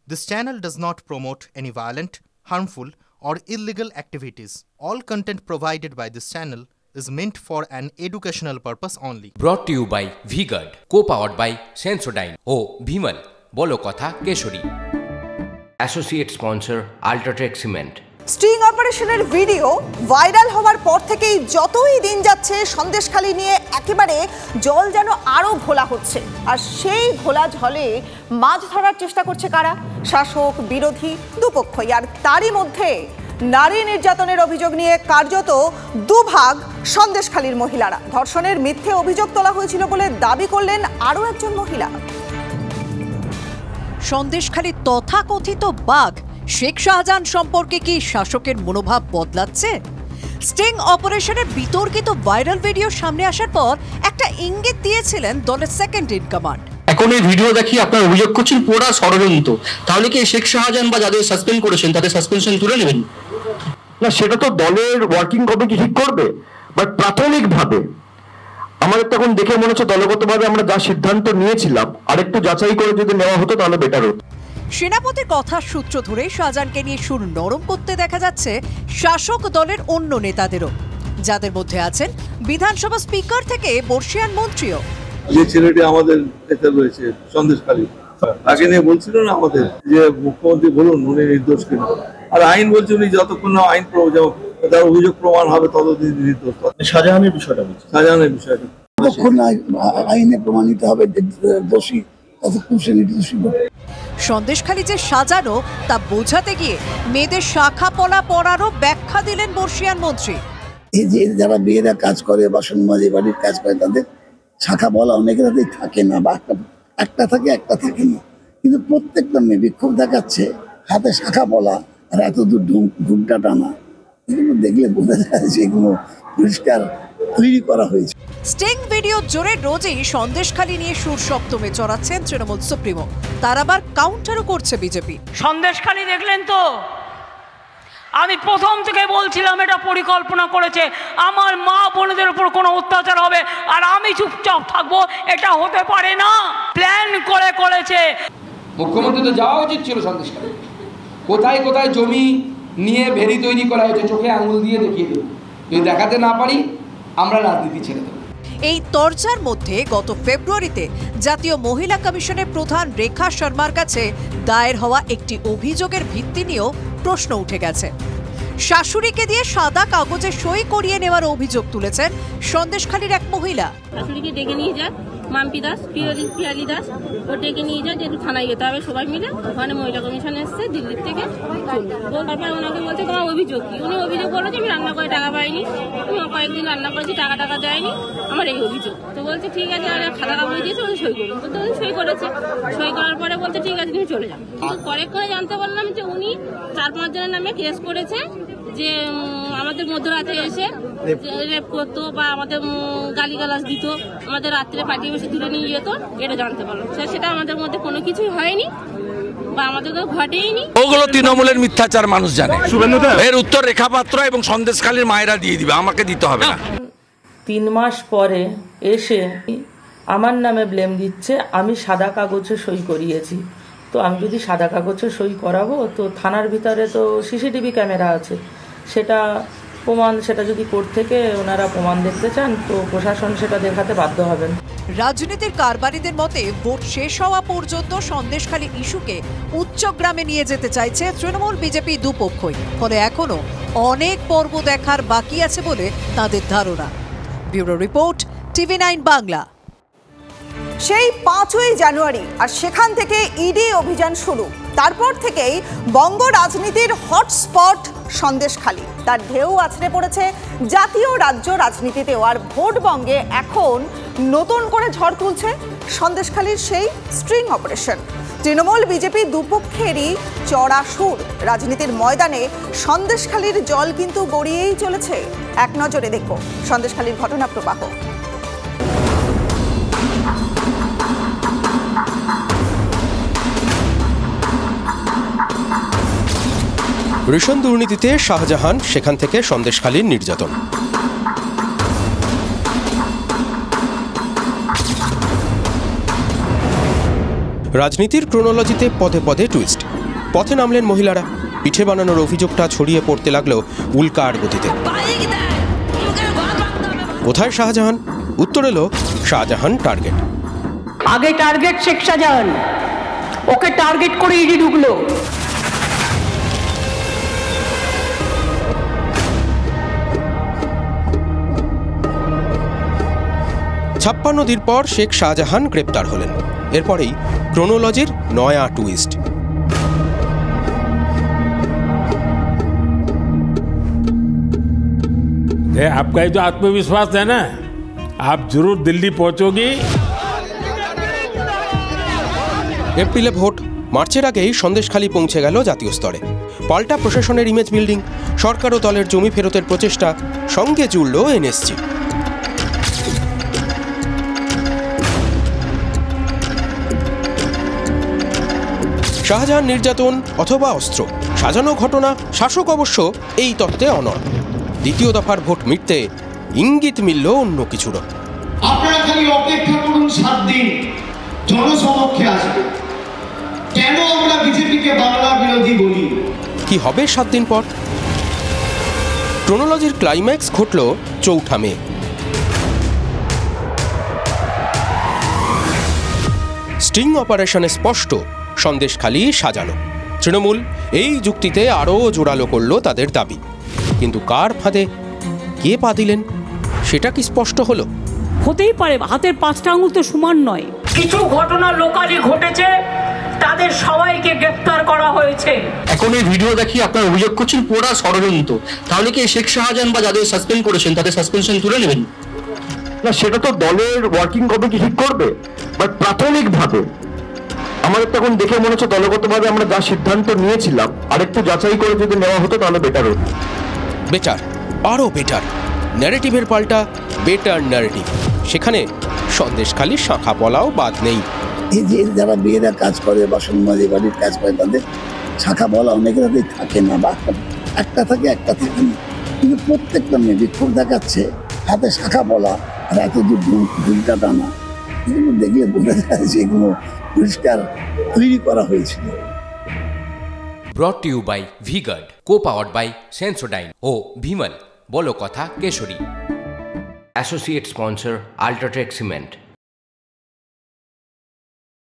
This channel does not promote any violent, harmful, or illegal activities. All content provided by this channel is meant for an educational purpose only. Brought to you by V-Guard, co-powered by Sensodyne O Bhimal, বলো কথা কেশরী। Associate sponsor Ultratech Cement. Sting অপারেশনের video viral হওয়ার পর থেকেই যতই দিন যাচ্ছে সন্দেশখালি নিয়ে একেবারে জল যেন আরো ঘোলা হচ্ছে। আর সেই ঘোলা জলে মাছ ধরার চেষ্টা করছে কারা? শাসক বিরোধী দুপক্ষই। আর তারই মধ্যে নারী নির্যাতনের অভিযোগ নিয়ে কার্যত দুভাগ সন্দেশখালির মহিলারা। ধর্ষণের মিথ্যে অভিযোগ তোলা হয়েছিল বলে দাবি করলেন আরও একজন মহিলা। সন্দেশখালির তথাকথিত বাঘ শেখ শাহজাহান সম্পর্কে কি শাসকের মনোভাব বদলাচ্ছে? স্টিং অপারেশনের বিতর্কিত ভাইরাল ভিডিও সামনে আসার পর একটা ইঙ্গিত দিয়েছিলেন দলের সেকেন্ড ইন কমান্ড। এখন এই ভিডিও দেখিয়ে আপনারা অভিযোগ করছেন পুরা ষড়যন্ত্র, তাহলে কি শেখ শাহজাহান বা যাদের সাসপেন্ড করেছেন তাদের সাসপেনশন তুলে নেবেন? না, সেটা তো দলের ওয়ার্কিং কমিটি ঠিক করবে, বাট প্রাথমিকভাবে আমাদের তখন দেখে মনে হচ্ছে দলগতভাবে আমরা যা সিদ্ধান্ত নিয়েছিলাম আরেকটু যাচাই করে যদি নেওয়া হতো তাহলে বেটার হতো। সেনাপতির কথার সূত্র ধরে শাহজাহানকে নিয়ে সুর নরম করতে দেখা যাচ্ছে শাসক দলের অন্য নেতাদেরও, যাদের মধ্যে আছেন বিধানসভা স্পিকার থেকে বর্ষিয়ান মন্ত্রীও। যে ছেলেটি আমাদের নেতা রয়েছে সন্দেশখালী, তাকে নিয়ে বলছিল না আমাদের যে মুখ্যমন্ত্রী বলুন উনি নির্দোষ কিনা, আর আইন বলছে উনি যতক্ষণ না আইন তার অভিযোগ প্রমাণ হবে ততদিন নির্দোষ। শাহজাহানের বিষয়টা বলছি, শাহজাহানের বিষয়টা যতক্ষণ আইনে প্রমাণিত হবে দোষী ততক্ষণ সে নির্দোষী। সন্দেশখালি যে সাজানো তা বোঝাতে গিয়ে মেয়েদের শাখা পলা পরারও ব্যাখ্যা দিলেন বর্ষিয়ান মন্ত্রী। এই যে যারা মেয়েরা কাজ করে বাসন মাঝে বাড়ির কাজ করে তাদের শাখা পলা অনেকের হাতেই থাকে না, বা একটা থাকে একটা থাকে না, কিন্তু প্রত্যেকটা মেয়ে বিক্ষোভ দেখাচ্ছে হাতে শাখা পলা আর এত দূর ঘুমটা টানা, এগুলো দেখলে বোঝা যায় যে এগুলো পরিষ্কার তৈরি করা হয়েছে। স্টিং ভিডিও জোরে রোজই সন্দেশখালি নিয়ে সুর সপ্তমে চড়াচ্ছেন তৃণমূল সুপ্রিমো, তার আবার কাউন্টারও করছে বিজেপি। সন্দেশখালি দেখলেন তো, আমি প্রথম থেকে বলছিলাম এটা পরিকল্পনা করেছে, আমার মা বোনদের উপর কোনো অত্যাচার হবে আর আমি চুপচাপ থাকবো, এটা হতে পারে না। প্ল্যান করে করেছে। মুখ্যমন্ত্রী তো যাওয়া উচিত ছিল সন্দেশখালি, কোথায় কোথায় জমি নিয়ে ভেরি তৈরি করা হয়েছে চোখে আঙুল দিয়ে দেখিয়ে দেব, যদি দেখাতে না পারি আমরা রাজনীতি ছেড়ে দেব। এই তরজার মধ্যে গত ফেব্রুয়ারিতে জাতীয় মহিলা কমিশনের প্রধান রেখা শর্মার কাছে দায়ের হওয়া একটি অভিযোগের ভিত্তি নিয়েও প্রশ্ন উঠে গেছে। শাশুড়িকে দিয়ে সাদা কাগজে সই করিয়ে নেওয়ার অভিযোগ তুলেছেন সন্দেশখালির এক মহিলা। শাশুড়িকে ডেকে নিয়ে যাক, মাম্পি দাস, পিয়ালি দাস, ও ডেকে নিয়ে যায় যে একটু থানায় যেতে হবে সবাই মিলে। ওখানে মহিলা কমিশন এসছে দিল্লির থেকে, তারপর ওনাকে বলছে তোমার অভিযোগ কি? উনি অভিযোগ বললো যে আমি রান্না করে টাকা পাইনি, আমি কয়েকদিন রান্না করেছি টাকা দেয়নি, আমার এই অভিযোগ। তো বলছে ঠিক আছে, আর খাতা কাগজ দিয়েছে উনি সই করুন। তো উনি সই করেছে, সই করার পরে বলছে ঠিক আছে তুমি চলে যাও। কিন্তু পরে করে জানতে পারলাম যে উনি 4-5 জনের নামে কেস করেছে, যে আমাদের মধ্যরাতে এসে রেপ করতো বা আমাদের গালিগালাজ দিত, আমাদের রাত্রে পাঠিয়ে বসে তুলে নিয়ে যেত, এটা জানতে পারলাম। সেটা আমাদের মধ্যে কোনো কিছুই হয়নি বা আমাদের তো ঘটেইনি। ওগুলো তৃণমূলের মিথ্যাচার মানুষ জানে, এর উত্তর রেখা পাত্র এবং সন্দেশখালির মায়েরা দিয়ে দিবে, আমাকে দিতে হবে না। 3 মাস পরে এসে আমার নামে ব্লেম দিচ্ছে, আমি সাদা কাগজে সই করিয়েছি। তো আমি যদি সাদা কাগজে সই করাবো, তো থানার ভিতরে তো সিসিটিভি ক্যামেরা আছে, সেটা প্রমাণ, সেটা যদি কোর্ট থেকে ওনারা প্রমাণ দেখতে চান তো প্রশাসন সেটা দেখাতে বাধ্য হবেন। রাজনীতির কারবারিদের মতে ভোট শেষ হওয়া পর্যন্ত সন্দেশখালি ইস্যুকে উচ্চগ্রামে নিয়ে যেতে চাইছে তৃণমূল বিজেপি দুপক্ষই, ফলে এখনো অনেক পর্ব দেখার বাকি আছে বলে তাদের ধারণা। Bureau report, TV9 Bangla. সেই 5ই জানুয়ারি আর সেখান থেকে ইডি অভিযান শুরু। তারপর থেকেই বঙ্গ রাজনীতির হটস্পট সন্দেশখালি, তার ঢেউ আছড়ে পড়েছে জাতীয় রাজ্য রাজনীতিতেও। আর ভোটবঙ্গে এখন নতুন করে ঝড় তুলছে সন্দেশখালির সেই স্ট্রিং অপারেশন। তৃণমূল বিজেপি দুপক্ষেরই চড়া সুর। রাজনীতির ময়দানে সন্দেশখালির জল কিন্তু গড়িয়েই চলেছে। এক নজরে দেখব সন্দেশখালির ঘটনা প্রবাহ। রেশন দুর্নীতিতে শাহজাহান, সেখান থেকে সন্দেশখালির নির্যাতন। রাজনীতির ক্রোনোলজিতে পদে পদে টুইস্ট। পথে নামলেন মহিলারা, পিঠে বানানোর অভিযোগটা ছড়িয়ে পড়তে লাগলো উল্কার গতিতে। কোথায় শাহজাহান? উত্তর এলো শাহজাহান টার্গেট। আগে টার্গেট শেখ শাহজাহান, ওকে টার্গেট করে ইডি ঢুকলো। ছাপ্পান্ন দিন পর শেখ শাহজাহান গ্রেপ্তার হলেন। এরপরেই ক্রোনোলজির নয়া টুইস্ট। आपका ये जो आत्मविश्वास है ना, आप जरूर दिल्ली पहुंचोगी। এপ্রিলে ভোট, মার্চের আগেই সন্দেশখালী পৌঁছে গেল জাতীয় স্তরে। পাল্টা প্রশাসনের ইমেজ বিল্ডিং, সরকার ও দলের জমি ফেরতের প্রচেষ্টা, সঙ্গে জুড়ল এনএসজি। শাহজাহান নির্যাতন অথবা অস্ত্র, সাজানো ঘটনা, শাসক অবশ্য এই তত্ত্বে অনড়। দ্বিতীয় দফার ভোট মিটতে ইঙ্গিত মিলল অন্য কিছুরও। আপনারা খালি অপেক্ষা করুন, 7 দিন জনসমক্ষে আসবে। কেন আমরা বিজেপিকে বাংলা বিরোধী বলি? কি হবে 7 দিন পর? ক্রোনোলজির ক্লাইম্যাক্স ঘটল 4 মে। স্টিং অপারেশনে স্পষ্ট সন্দেশখালী সাজানো। তৃণমূল এই যুক্তিতে আরও জোরালো করল তাদের দাবি। কিন্তু কার ফাঁদে কে পা দিলেন সেটা কি স্পষ্ট হলো? হতেই পারে, হাতের 5টা আঙুল তো সমান নয়। কিছু ঘটনা লোকালি ঘটেছে, তাদের সবাইকে গ্রেফতার করা হয়েছে। এখন এই ভিডিও দেখি আপনারা অভিযোগ করছেন পুরো ষড়যন্ত্র, তাহলে কি শেখ শাহজাহান বা যাদের সাসপেন্ড করেছেন তাদের সাসপেনশন তুলে নেবেন? না, সেটা তো দলের ওয়ার্কিং কমিটি ঠিক করবে। বাট প্রাথমিকভাবে আমাদের তখন দেখে মনে হচ্ছে দলগতভাবে আমরা যা সিদ্ধান্ত নিয়েছিলাম আরেকটু যাচাই করে যদি নেওয়া হতো তাহলে বেটার হতো। বেটার, আরও বেটার। ন্যারেটিভের পাল্টা বেটার ন্যারেটিভ। সেখানে সন্দেশখালী শাখা পলাও বাদ নেই। এই যে যারা বিয়েরা কাজ করে, বাসন মাঝে বাড়ির কাজ করে, তাদের শাখা বলা অনেকের হাতেই থাকে না, বা একটা থাকে একটা থাকে না। কিন্তু প্রত্যেকটা মেয়ে বিক্ষোভ দেখাচ্ছে, হাতে শাখা বলা আর এত দুলটা টানা, এগুলো দেখলে বোঝা যায় যে এগুলো পরিষ্কার তৈরি করা হয়েছিল। Brought to you by V-Guard, co-powered by Sensodyne O Bhimal, বলো কথা কেশরী। Associate sponsor Ultratech Cement.